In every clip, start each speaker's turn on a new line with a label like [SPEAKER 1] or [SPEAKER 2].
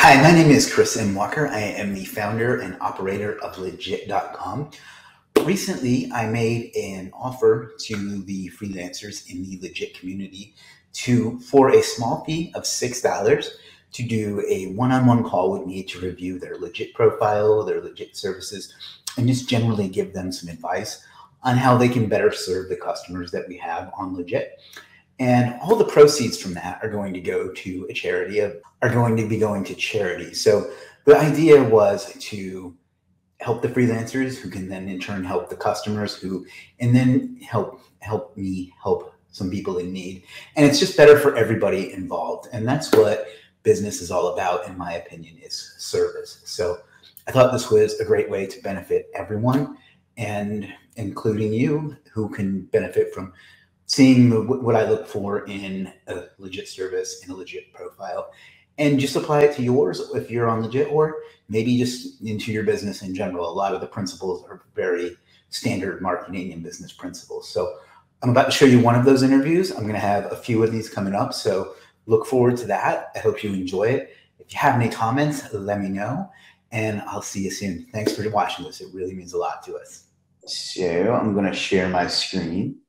[SPEAKER 1] Hi, my name is Chris M. Walker. I am the founder and operator of Legiit.com. Recently, I made an offer to the freelancers in the Legiit community for a small fee of $6 to do a one-on-one call with me to review their Legiit profile, their Legiit services, and just generally give them some advice on how they can better serve the customers that we have on Legiit. And all the proceeds from that are going to go to a charity, are going to be going to charity. So the idea was to help the freelancers, who can then in turn help the customers, and then help me help some people in need. And it's just better for everybody involved. And that's what business is all about, in my opinion, is service. So I thought this was a great way to benefit everyone, and including you, who can benefit from seeing what I look for in a Legiit service, in a Legiit profile, and just apply it to yours if you're on Legiit, or maybe just into your business in general. A lot of the principles are very standard marketing and business principles. So I'm about to show you one of those interviews. I'm going to have a few of these coming up, so look forward to that. I hope you enjoy it. If you have any comments, let me know, and I'll see you soon. Thanks for watching this. It really means a lot to us. So I'm going to share my screen.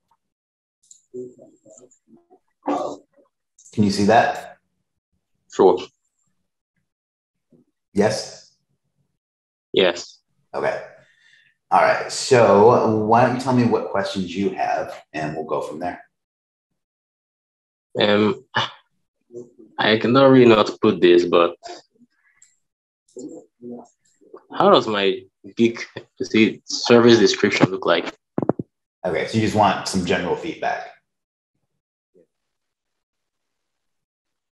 [SPEAKER 1] Can you see that?
[SPEAKER 2] Sure.
[SPEAKER 1] Yes?
[SPEAKER 2] Yes.
[SPEAKER 1] Okay. All right. So why don't you tell me what questions you have, and we'll go from there.
[SPEAKER 2] I cannot really not put this, but how does my gig service description look like?
[SPEAKER 1] Okay, so you just want some general feedback,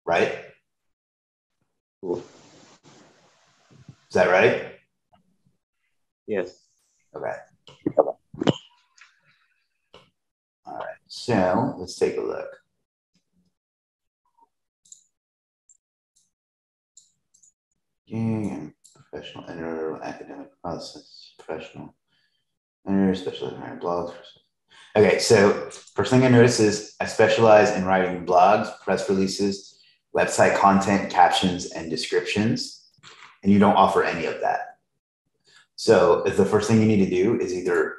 [SPEAKER 1] right?
[SPEAKER 2] Cool.
[SPEAKER 1] Is that right?
[SPEAKER 2] Yes.
[SPEAKER 1] Okay. All right, so let's take a look. Professional editor, academic process, professional editor, specialized in writing blogs. Okay, so first thing I notice is I specialize in writing blogs, press releases, website content, captions, and descriptions, and you don't offer any of that. So the first thing you need to do is either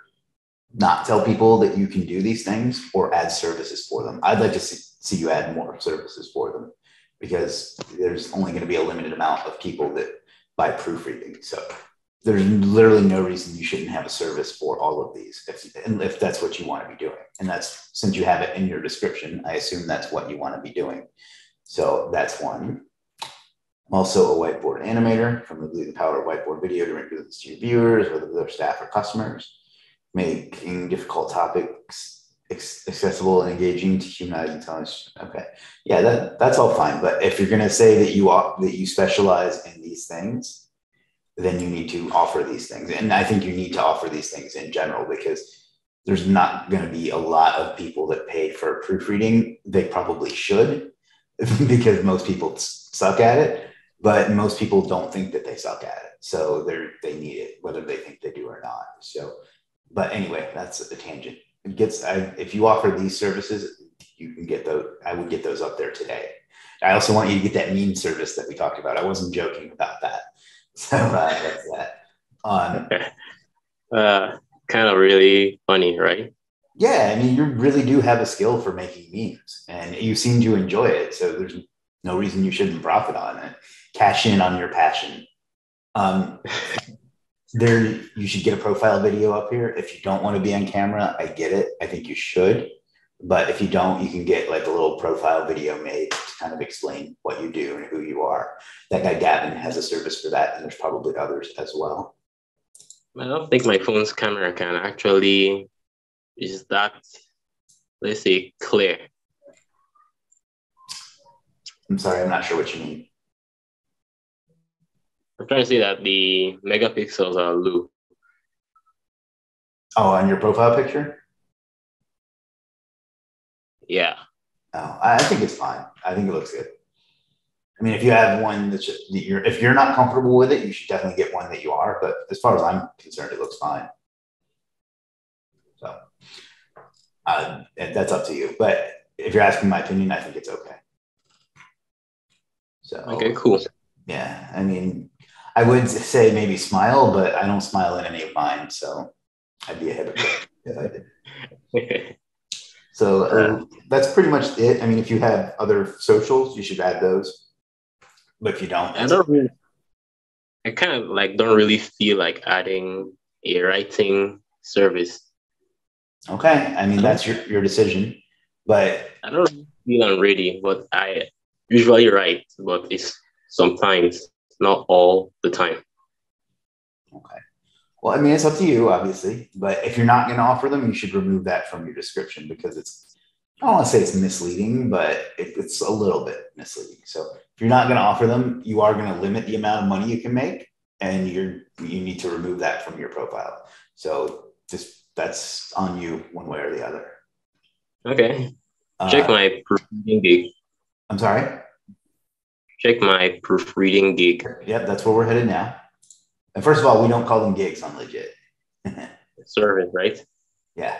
[SPEAKER 1] not tell people that you can do these things or add services for them. I'd like to see you add more services for them, because there's only going to be a limited amount of people that buy proofreading. So there's literally no reason you shouldn't have a service for all of these, if that's what you want to be doing. And that's, since you have it in your description, I assume that's what you want to be doing. So that's one. I'm also a whiteboard animator. From the power of whiteboard video to introduce to your viewers, whether they're staff or customers, making difficult topics accessible and engaging to humanize intelligence. Okay, yeah, that's all fine. But if you're going to say that you specialize in these things, then you need to offer these things. And I think you need to offer these things in general, because there's not going to be a lot of people that pay for proofreading. They probably should, because most people suck at it, but most people don't think that they suck at it. So they need it, whether they think they do or not. So, but anyway, that's a tangent. If you offer these services, you can get those. I would get those up there today. I also want you to get that meme service that we talked about. I wasn't joking about that. So that's that.
[SPEAKER 2] Kind of really funny, right?
[SPEAKER 1] Yeah, I mean, you really do have a skill for making memes, and you seem to enjoy it. So there's no reason you shouldn't profit on it. Cash in on your passion. You should get a profile video up here. If you don't want to be on camera, I get it. I think you should. But if you don't, you can get like a little profile video made to kind of explain what you do and who you are. That guy Gavin has a service for that, and there's probably others as well.
[SPEAKER 2] I don't think my phone's camera can actually is that, let's say, clear.
[SPEAKER 1] I'm sorry, I'm not sure what you mean.
[SPEAKER 2] I'm trying to say that the megapixels are low.
[SPEAKER 1] Oh, on your profile picture?
[SPEAKER 2] Yeah.
[SPEAKER 1] Oh, I think it's fine. I think it looks good. I mean, if you have one if you're not comfortable with it, you should definitely get one that you are. But as far as I'm concerned, it looks fine. So that's up to you. But if you're asking my opinion, I think it's okay. So
[SPEAKER 2] okay, cool.
[SPEAKER 1] Yeah, I mean, I would say maybe smile, but I don't smile in any of mine, so I'd be a hypocrite if I did. So that's pretty much it. I mean, if you have other socials, you should add those. But if you don't,
[SPEAKER 2] I
[SPEAKER 1] that's
[SPEAKER 2] don't
[SPEAKER 1] okay.
[SPEAKER 2] really, I kind of like don't really feel like adding a writing service.
[SPEAKER 1] Okay. I mean,
[SPEAKER 2] I don't,
[SPEAKER 1] that's your decision. But
[SPEAKER 2] I don't really feel I'm ready, but I usually write, but it's sometimes, not all the time.
[SPEAKER 1] okay. Well, I mean, it's up to you, obviously. But if you're not going to offer them, you should remove that from your description because I don't want to say it's misleading, but it's a little bit misleading. So if you're not going to offer them, you are going to limit the amount of money you can make, and you need to remove that from your profile. So just that's on you one way or the other.
[SPEAKER 2] Okay. Check my proofreading gig.
[SPEAKER 1] I'm sorry?
[SPEAKER 2] Check my proofreading gig.
[SPEAKER 1] Yep, that's where we're headed now. And first of all, we don't call them gigs on Legiit.
[SPEAKER 2] Service, right?
[SPEAKER 1] Yeah.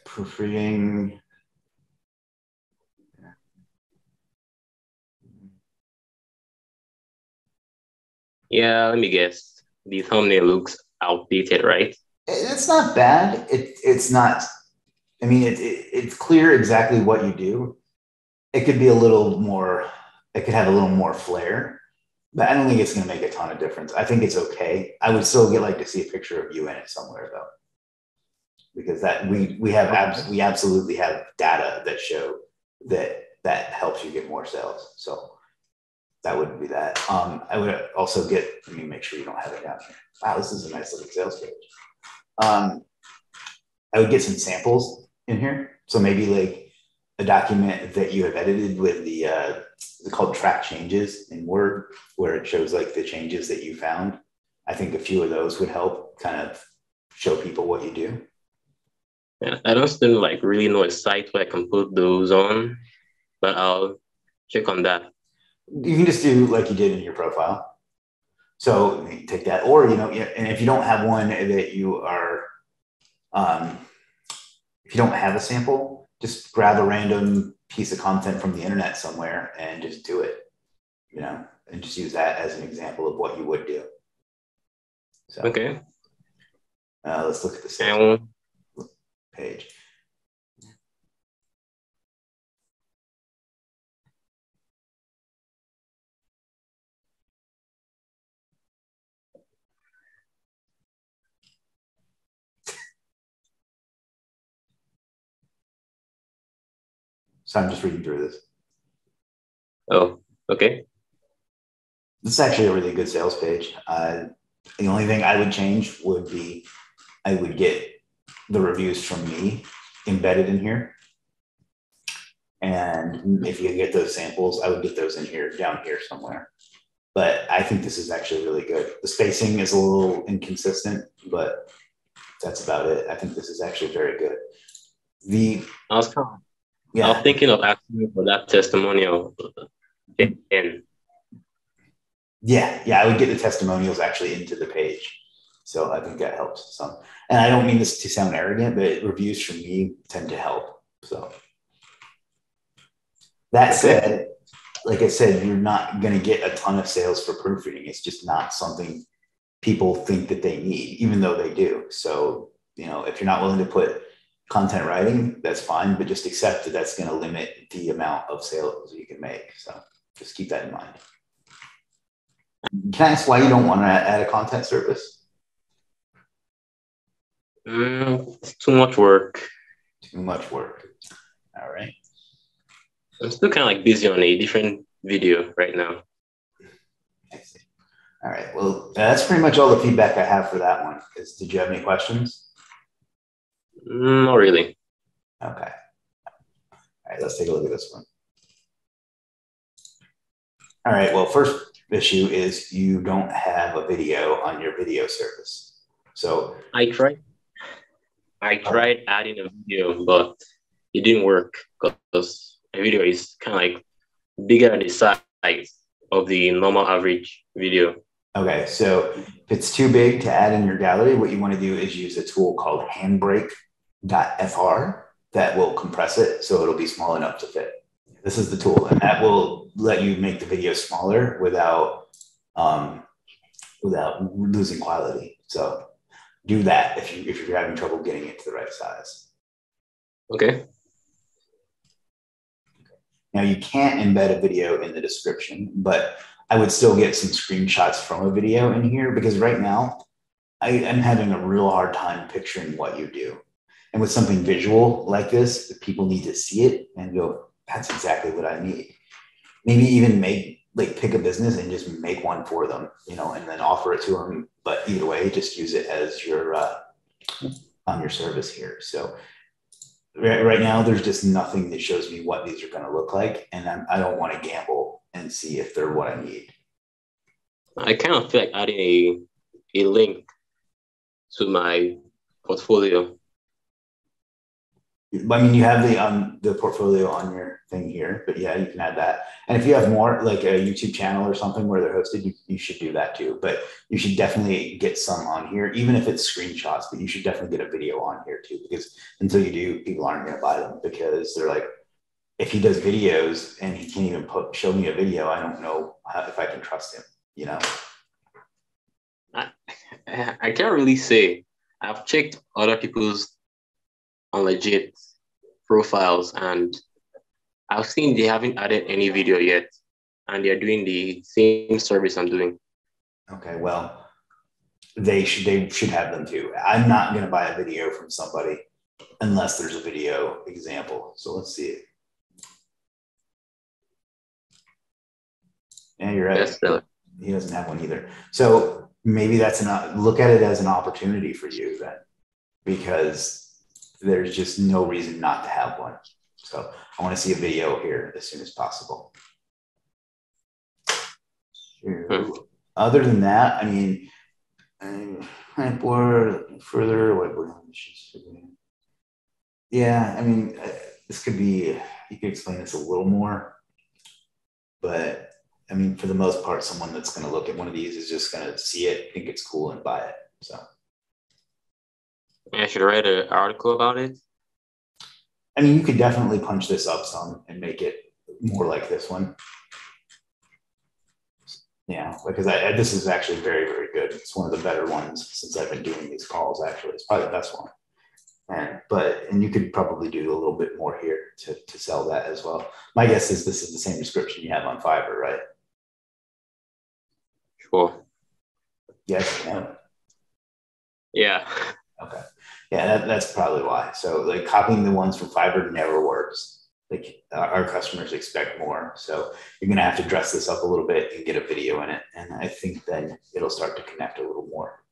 [SPEAKER 1] Proofreading.
[SPEAKER 2] Yeah, let me guess. The thumbnail looks outdated, right?
[SPEAKER 1] It's not bad. It's not. I mean, it's clear exactly what you do. It could be a little more. It could have a little more flair, but I don't think it's going to make a ton of difference. I think it's okay. I would still like to see a picture of you in it somewhere though, because that we absolutely have data that show that helps you get more sales. So that would be that. I would also get. Let me make sure you don't have it down here. Wow, this is a nice little sales page. I would get some samples in here. So maybe like a document that you have edited with the called track changes in Word, where it shows like the changes that you found. I think a few of those would help kind of show people what you do.
[SPEAKER 2] Yeah, I don't still like really know a site where I can put those on, but I'll check on that.
[SPEAKER 1] You can just do like you did in your profile. So you take that, or and if you don't have one that you are, if you don't have a sample, just grab a random piece of content from the internet somewhere and just do it, and just use that as an example of what you would do. So,
[SPEAKER 2] okay.
[SPEAKER 1] Let's look at the sales page. So I'm just reading through this.
[SPEAKER 2] Oh, okay.
[SPEAKER 1] This is actually a really good sales page. The only thing I would change would be I would get the reviews from me embedded in here. And if you get those samples, I would get those in here, down here somewhere. But I think this is actually really good. The spacing is a little inconsistent, but that's about it. I think this is actually very good.
[SPEAKER 2] I was thinking of asking you for that testimonial.
[SPEAKER 1] Yeah, I would get the testimonials actually into the page. So I think that helps some. And I don't mean this to sound arrogant, but reviews from me tend to help. So that said, like I said, you're not going to get a ton of sales for proofreading. It's just not something people think that they need, even though they do. So, if you're not willing to put content writing, that's fine, but just accept that that's going to limit the amount of sales you can make. So just keep that in mind. Can I ask why you don't want to add a content service?
[SPEAKER 2] It's too much work.
[SPEAKER 1] Too much work. All right.
[SPEAKER 2] I'm still kind of like busy on a different video right now.
[SPEAKER 1] I see. All right. Well, that's pretty much all the feedback I have for that one. Did you have any questions?
[SPEAKER 2] Not really.
[SPEAKER 1] Okay. All right. Let's take a look at this one. All right. Well, first issue is you don't have a video on your video service. So
[SPEAKER 2] I tried adding a video, but it didn't work because a video is kind of like bigger than the size of the normal average video.
[SPEAKER 1] Okay, so if it's too big to add in your gallery, what you want to do is use a tool called handbrake.fr that will compress it so it'll be small enough to fit. This is the tool, and that will let you make the video smaller without losing quality. So do that if you're having trouble getting it to the right size.
[SPEAKER 2] Okay.
[SPEAKER 1] Now you can't embed a video in the description, but I would still get some screenshots from a video in here because right now I'm having a real hard time picturing what you do. And with something visual like this, people need to see it and go, that's exactly what I need. Maybe even pick a business and just make one for them, and then offer it to them. But either way, just use it as your on your service here. So right now, there's just nothing that shows me what these are going to look like, and I don't want to gamble and see if they're what I need.
[SPEAKER 2] I kind of feel like adding a link to my portfolio.
[SPEAKER 1] I mean, you have the portfolio on your thing here, but yeah, you can add that. And if you have more, like a YouTube channel or something where they're hosted, you should do that too. But you should definitely get some on here, even if it's screenshots, but you should definitely get a video on here too, because until you do, people aren't going to buy them because they're like, if he does videos and he can't even show me a video, I don't know if I can trust him,
[SPEAKER 2] I can't really say. I've checked other people's on Legiit profiles, and I've seen they haven't added any video yet, and they're doing the same service I'm doing.
[SPEAKER 1] Okay, well, they should have them too. I'm not going to buy a video from somebody unless there's a video example. So let's see it. Yeah, you're right.
[SPEAKER 2] Yes,
[SPEAKER 1] he doesn't have one either. So maybe look at it as an opportunity for you then, because there's just no reason not to have one. So I want to see a video here as soon as possible. Other than that, I mean, yeah, I mean, this could be, you could explain this a little more, but I mean, for the most part, someone that's going to look at one of these is just going to see it, think it's cool, and buy it. So
[SPEAKER 2] I should write an article about it.
[SPEAKER 1] I mean, you could definitely punch this up some and make it more like this one. Yeah, because this is actually very, very good. It's one of the better ones since I've been doing these calls. Actually, it's probably the best one. And you could probably do a little bit more here to sell that as well. My guess is this is the same description you have on Fiverr, right?
[SPEAKER 2] Sure.
[SPEAKER 1] Yes. No.
[SPEAKER 2] Yeah.
[SPEAKER 1] Okay. Yeah, that's probably why. So like copying the ones from Fiverr never works. Like our customers expect more. So you're going to have to dress this up a little bit and get a video in it. And I think then it'll start to connect a little more.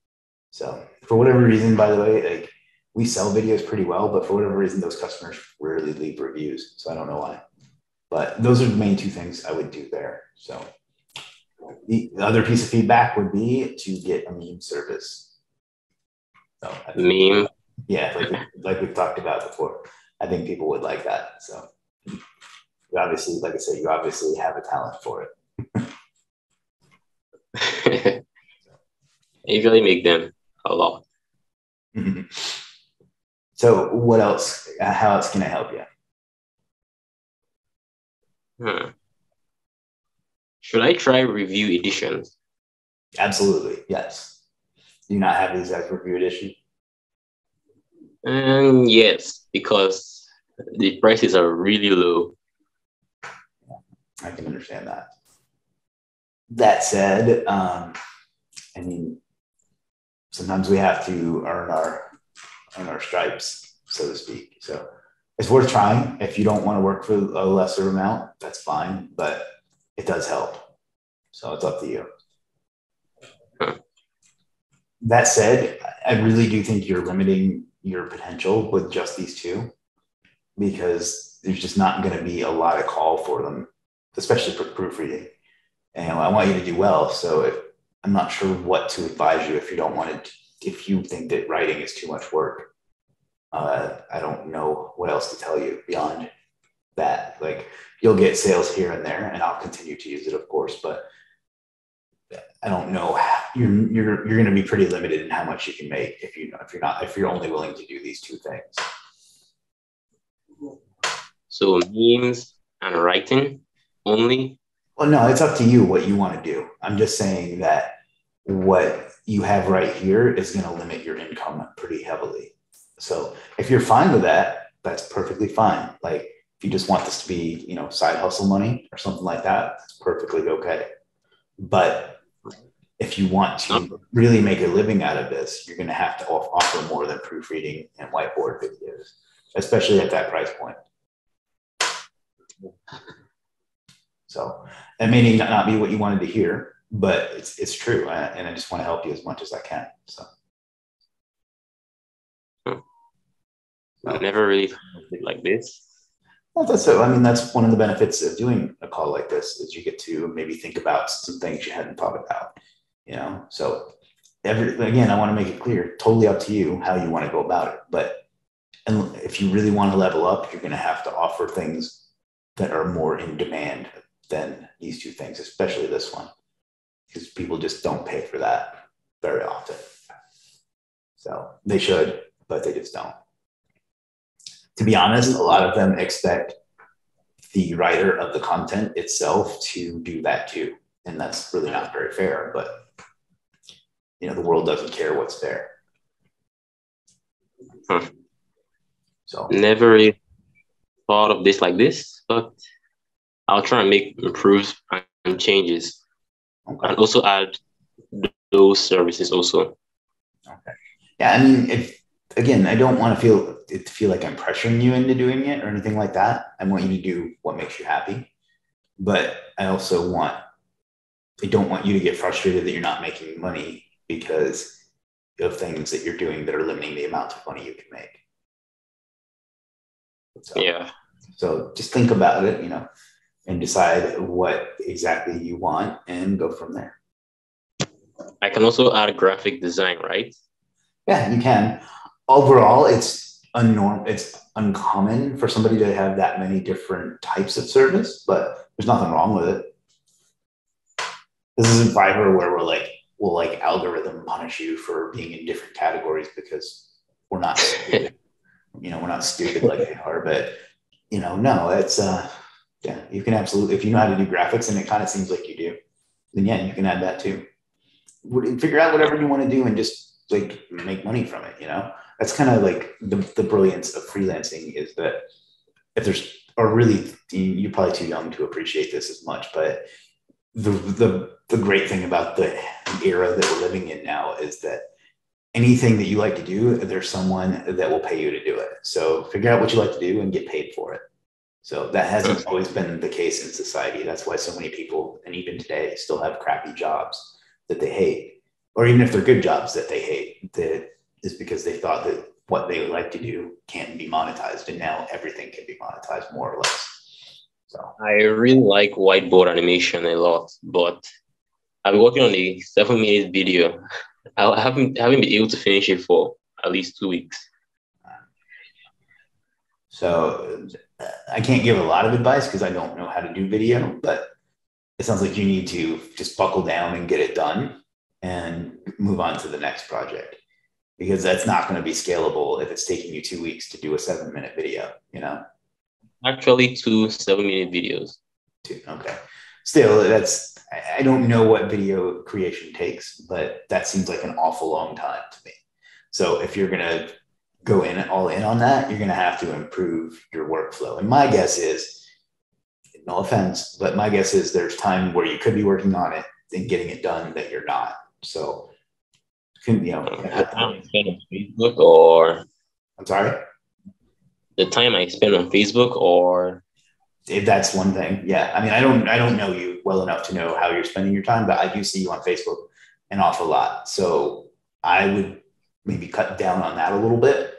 [SPEAKER 1] So for whatever reason, by the way, like we sell videos pretty well, but for whatever reason, those customers rarely leave reviews. So I don't know why, but those are the main two things I would do there. So the other piece of feedback would be to get a meme service. So
[SPEAKER 2] meme.
[SPEAKER 1] Yeah, like we've talked about before. I think people would like that. So you obviously, like I said, you obviously have a talent for
[SPEAKER 2] it. I usually make them a lot.
[SPEAKER 1] Mm-hmm. So what else? How else can I help you?
[SPEAKER 2] Should I try review editions?
[SPEAKER 1] Absolutely, yes. Do you not have these as review edition?
[SPEAKER 2] Yes, because the prices are really low.
[SPEAKER 1] I can understand that. That said, I mean, sometimes we have to earn our stripes, so to speak. So it's worth trying. If you don't want to work for a lesser amount, that's fine, but it does help. So it's up to you. That said, I really do think you're limiting your potential with just these two because there's just not going to be a lot of call for them, especially for proofreading. And I want you to do well. So I'm not sure what to advise you if you don't want to, if you think that writing is too much work. I don't know what else to tell you beyond that. Like you'll get sales here and there, and I'll continue to use it, of course, but I don't know. You're going to be pretty limited in how much you can make if you're only willing to do these two things.
[SPEAKER 2] So memes and writing only?
[SPEAKER 1] Well, no, it's up to you what you want to do. I'm just saying that what you have right here is going to limit your income pretty heavily. So if you're fine with that, that's perfectly fine. Like if you just want this to be, side hustle money or something like that, that's perfectly okay. But if you want to really make a living out of this, you're going to have to offer more than proofreading and whiteboard videos, especially at that price point. So that may not be what you wanted to hear, but it's true. And I just want to help you as much as I can. So.
[SPEAKER 2] I never really thought of it like this.
[SPEAKER 1] Well, that's one of the benefits of doing a call like this is you get to maybe think about some things you hadn't thought about, So again, I want to make it clear, totally up to you how you want to go about it. But if you really want to level up, you're going to have to offer things that are more in demand than these two things, especially this one, because people just don't pay for that very often. So they should, but they just don't. To be honest, a lot of them expect the writer of the content itself to do that too. And that's really not very fair, but the world doesn't care what's there. So
[SPEAKER 2] never really thought of this like this, but I'll try and make improves and changes. Okay. And also add those services also.
[SPEAKER 1] Okay. Yeah, again, I don't want to feel like I'm pressuring you into doing it or anything like that. I want you to do what makes you happy. But I also don't want you to get frustrated that you're not making money because of things that you're doing that are limiting the amount of money you can make. So just think about it, and decide what exactly you want and go from there.
[SPEAKER 2] I can also add graphic design, right?
[SPEAKER 1] Yeah, you can. Overall, it's uncommon for somebody to have that many different types of service, but there's nothing wrong with it. This isn't Fiverr where we'll algorithm punish you for being in different categories because we're not stupid. We're not stupid like they are, but no, it's you can absolutely, if you know how to do graphics and it kind of seems like you do, then yeah, you can add that too. Figure out whatever you want to do and just make money from it. That's kind of like the brilliance of freelancing is that you're probably too young to appreciate this as much, but the great thing about the era that we're living in now is that anything that you like to do, there's someone that will pay you to do it. So figure out what you like to do and get paid for it. So that hasn't always been the case in society. That's why so many people, and even today, still have crappy jobs that they hate, or even if they're good jobs that they hate, that is because they thought that what they like to do can't be monetized, and now everything can be monetized more or less. So
[SPEAKER 2] I really like whiteboard animation a lot, but I've been working on a 7-minute video. I haven't been able to finish it for at least 2 weeks.
[SPEAKER 1] So I can't give a lot of advice because I don't know how to do video, but it sounds like you need to just buckle down and get it done and move on to the next project, because that's not going to be scalable if it's taking you 2 weeks to do a 7-minute video,
[SPEAKER 2] Actually, 2 7-minute videos.
[SPEAKER 1] Okay. Still, I don't know what video creation takes, but that seems like an awful long time to me. So if you're going to go all in on that, you're going to have to improve your workflow. And my guess is, no offense, but my guess is there's time where you could be working on it and getting it done that you're not. So,
[SPEAKER 2] the time I spend on Facebook, or
[SPEAKER 1] I'm sorry,
[SPEAKER 2] the time I spend on Facebook, or
[SPEAKER 1] if that's one thing. Yeah. I don't know you well enough to know how you're spending your time, but I do see you on Facebook an awful lot. So I would maybe cut down on that a little bit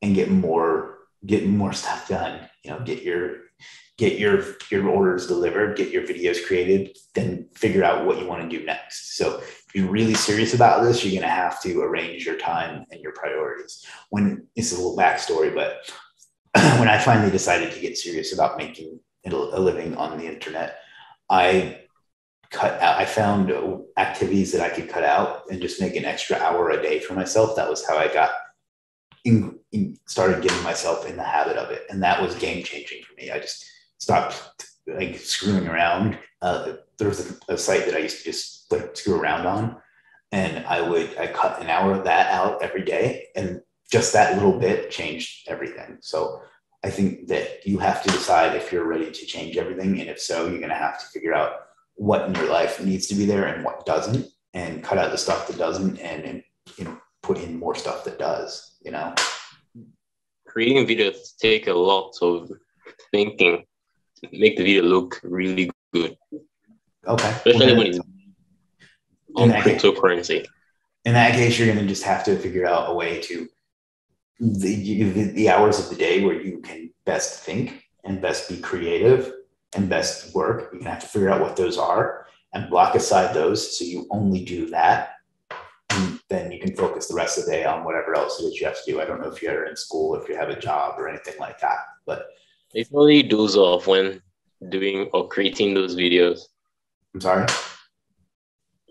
[SPEAKER 1] and get more stuff done, get your orders delivered, get your videos created, then figure out what you want to do next. So if you're really serious about this, you're going to have to arrange your time and your priorities. When it's a little backstory, but when I finally decided to get serious about making a living on the internet, I found activities that I could cut out and just make an extra hour a day for myself. That was how I got started getting myself in the habit of it. And that was game changing for me. I just stop like screwing around. There was a site that I used to just like screw around on, and I cut an hour of that out every day, and just that little bit changed everything. So I think that you have to decide if you're ready to change everything, and if so, you're going to have to figure out what in your life needs to be there and what doesn't, and cut out the stuff that doesn't, and put in more stuff that does.
[SPEAKER 2] Creating videos take a lot of thinking to make the video look really good.
[SPEAKER 1] Okay.
[SPEAKER 2] Especially when it's on cryptocurrency.
[SPEAKER 1] In that case, you're going to just have to figure out a way to the hours of the day where you can best think and best be creative and best work. You're going to have to figure out what those are and block aside those so you only do that. And then you can focus the rest of the day on whatever else it is you have to do. I don't know if you're in school, if you have a job or anything like that, but
[SPEAKER 2] it really doze off when doing or creating those videos.
[SPEAKER 1] I'm sorry?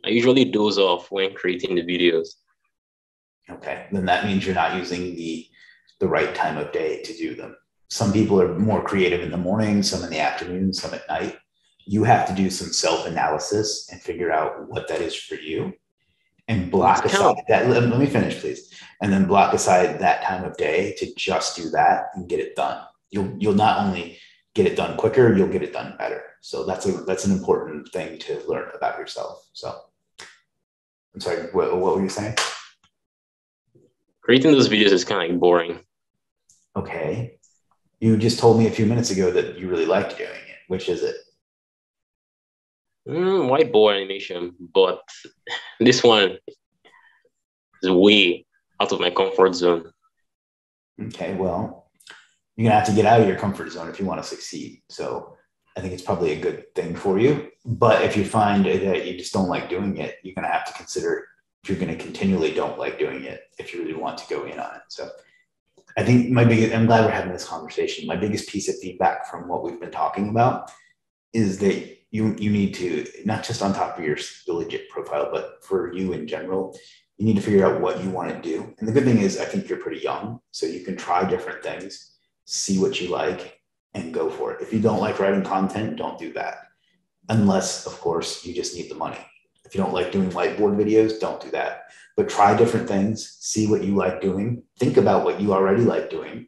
[SPEAKER 2] I usually doze off when creating the videos.
[SPEAKER 1] Okay, then that means you're not using the right time of day to do them. Some people are more creative in the morning, some in the afternoon, some at night. You have to do some self-analysis and figure out what that is for you and block aside that. Let me finish, please. And then block aside that time of day to just do that and get it done. You'll not only get it done quicker, you'll get it done better. So that's an important thing to learn about yourself. So I'm sorry, what were you saying?
[SPEAKER 2] Creating those videos is kind of like boring.
[SPEAKER 1] Okay. You just told me a few minutes ago that you really liked doing it. Which is it?
[SPEAKER 2] Whiteboard animation, but this one is way out of my comfort zone.
[SPEAKER 1] Okay, well, you're gonna have to get out of your comfort zone if you want to succeed. So I think it's probably a good thing for you. But if you find that you just don't like doing it, you're gonna have to consider if you're gonna continually don't like doing it if you really want to go in on it. So I think I'm glad we're having this conversation. My biggest piece of feedback from what we've been talking about is that you need to, not just on top of your Legiit profile, but for you in general, you need to figure out what you want to do. And the good thing is I think you're pretty young, so you can try different things, see what you like, and go for it. If you don't like writing content, don't do that. Unless, of course, you just need the money. If you don't like doing whiteboard videos, don't do that. But try different things, see what you like doing, think about what you already like doing,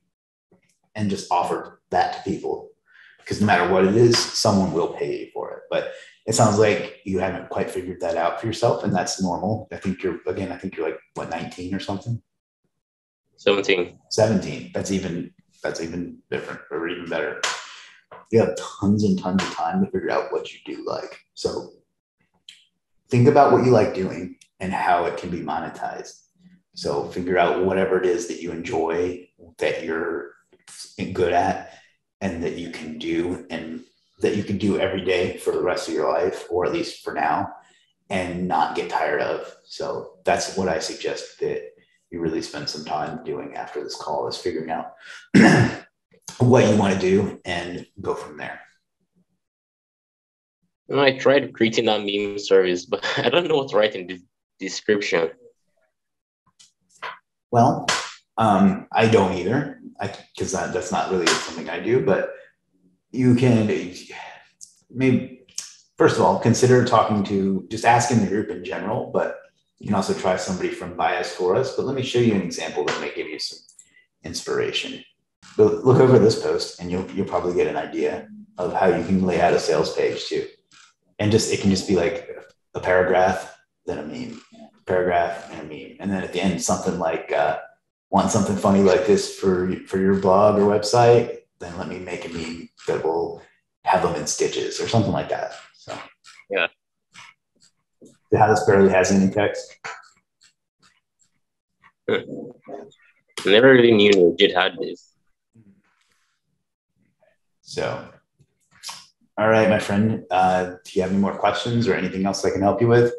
[SPEAKER 1] and just offer that to people. Because no matter what it is, someone will pay you for it. But it sounds like you haven't quite figured that out for yourself, and that's normal. I think you're like, what, 19 or something?
[SPEAKER 2] 17.
[SPEAKER 1] 17. That's even different, or even better. You have tons and tons of time to figure out what you do like. So think about what you like doing and how it can be monetized. So figure out whatever it is that you enjoy, that you're good at, and that you can do, and that you can do every day for the rest of your life, or at least for now, and not get tired of. So that's what I suggest that you really spend some time doing after this call, is figuring out what you want to do and go from there.
[SPEAKER 2] I tried creating that meme service, but I don't know what to write in the description.
[SPEAKER 1] Well, I don't either, because that's not really something I do, but you can maybe, first of all, consider just asking the group in general, but you can also try somebody from Bias for Us. But let me show you an example that may give you some inspiration. But look over this post and you'll probably get an idea of how you can lay out a sales page too. And it can just be like a paragraph, then a meme, paragraph and a meme. And then at the end, something like, want something funny like this for your blog or website, then let me make a meme that will have them in stitches or something like that. So
[SPEAKER 2] yeah.
[SPEAKER 1] How this barely has any text.
[SPEAKER 2] Never really knew Legiit had this.
[SPEAKER 1] So, all right, my friend, do you have any more questions or anything else I can help you with?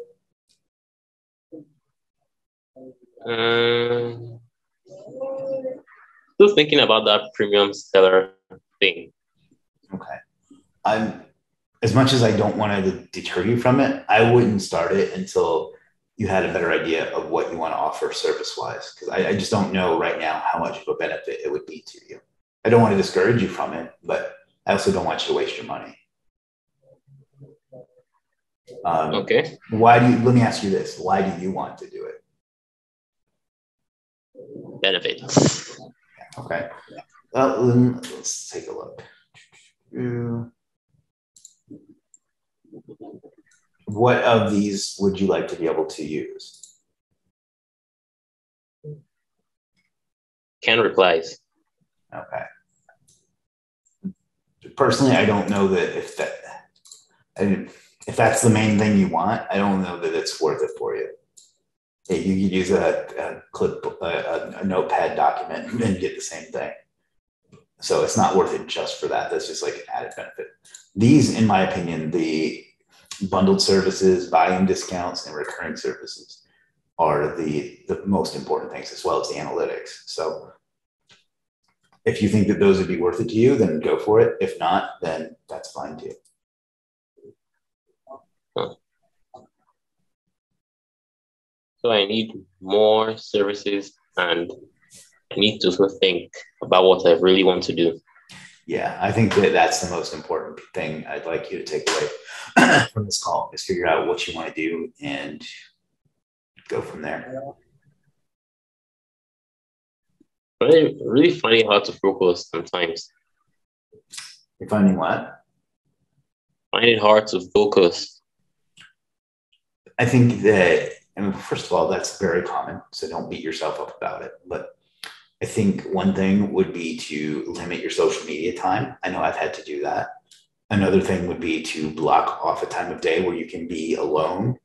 [SPEAKER 2] Still thinking about that premium seller thing.
[SPEAKER 1] Okay. As much as I don't want to deter you from it, I wouldn't start it until you had a better idea of what you want to offer service-wise, because I just don't know right now how much of a benefit it would be to you. I don't want to discourage you from it, but I also don't want you to waste your money.
[SPEAKER 2] Okay.
[SPEAKER 1] Let me ask you this. Why do you want to do it?
[SPEAKER 2] Benefits.
[SPEAKER 1] Okay. Let's take a look. What of these would you like to be able to use?
[SPEAKER 2] Can replies.
[SPEAKER 1] Okay. Personally, I don't know that if that's the main thing you want, I don't know that it's worth it for you. You could use a notepad document and get the same thing. So it's not worth it just for that. That's just like an added benefit. These, in my opinion, the bundled services, volume discounts, and recurring services are the most important things, as well as the analytics. So if you think that those would be worth it to you, then go for it. If not, then that's fine too.
[SPEAKER 2] So I need more services, and I need to think about what I really want to do.
[SPEAKER 1] Yeah, I think that that's the most important thing I'd like you to take away from this call is figure out what you want to do and go from there.
[SPEAKER 2] But I really find it hard to focus sometimes.
[SPEAKER 1] You're finding what?
[SPEAKER 2] Find it hard to focus.
[SPEAKER 1] I think that, first of all, that's very common. So don't beat yourself up about it. But I think one thing would be to limit your social media time. I know I've had to do that. Another thing would be to block off a time of day where you can be alone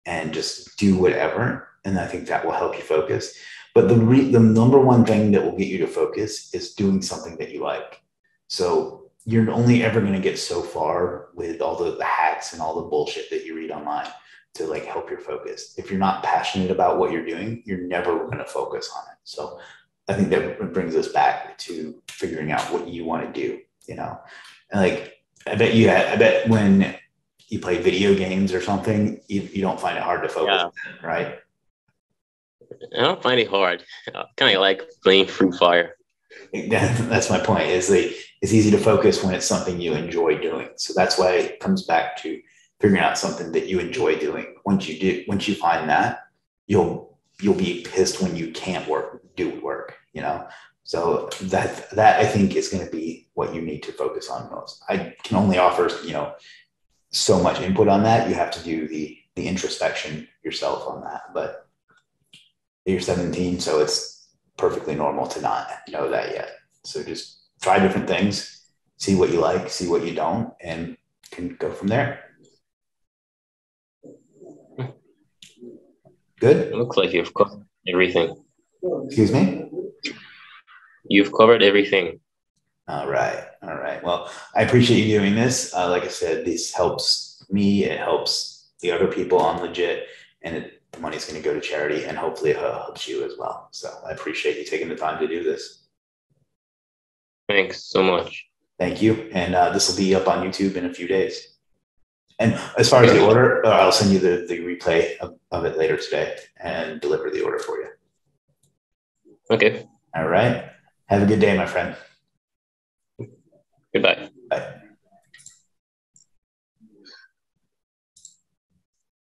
[SPEAKER 1] and just do whatever. And I think that will help you focus. But the number one thing that will get you to focus is doing something that you like. So you're only ever going to get so far with all the hacks and all the bullshit that you read online to like help your focus. If you're not passionate about what you're doing, you're never going to focus on it. So I think that brings us back to figuring out what you want to do, and like, I bet when you play video games or something, you don't find it hard to focus, right?
[SPEAKER 2] I don't find it hard. I kind of like playing Free Fire.
[SPEAKER 1] That's my point. It's easy to focus when it's something you enjoy doing. So that's why it comes back to figuring out something that you enjoy doing. Once you find that, you'll be pissed when you can't do work. So that I think is going to be what you need to focus on most. I can only offer so much input on that. You have to do the introspection yourself on that, but you're 17, so it's perfectly normal to not know that yet. So just try different things, see what you like, see what you don't, and can go from there. Good?
[SPEAKER 2] It looks like you've covered everything.
[SPEAKER 1] Excuse me?
[SPEAKER 2] You've covered everything.
[SPEAKER 1] All right. Well, I appreciate you doing this. Like I said, this helps me. It helps the other people on Legiit, and the money's going to go to charity, and hopefully it helps you as well. So I appreciate you taking the time to do this.
[SPEAKER 2] Thanks so much.
[SPEAKER 1] Thank you. And this will be up on YouTube in a few days. And as far as the order, I'll send you the replay of it later today and deliver the order for you.
[SPEAKER 2] Okay.
[SPEAKER 1] All right. Have a good day, my friend.
[SPEAKER 2] Goodbye.
[SPEAKER 1] Bye.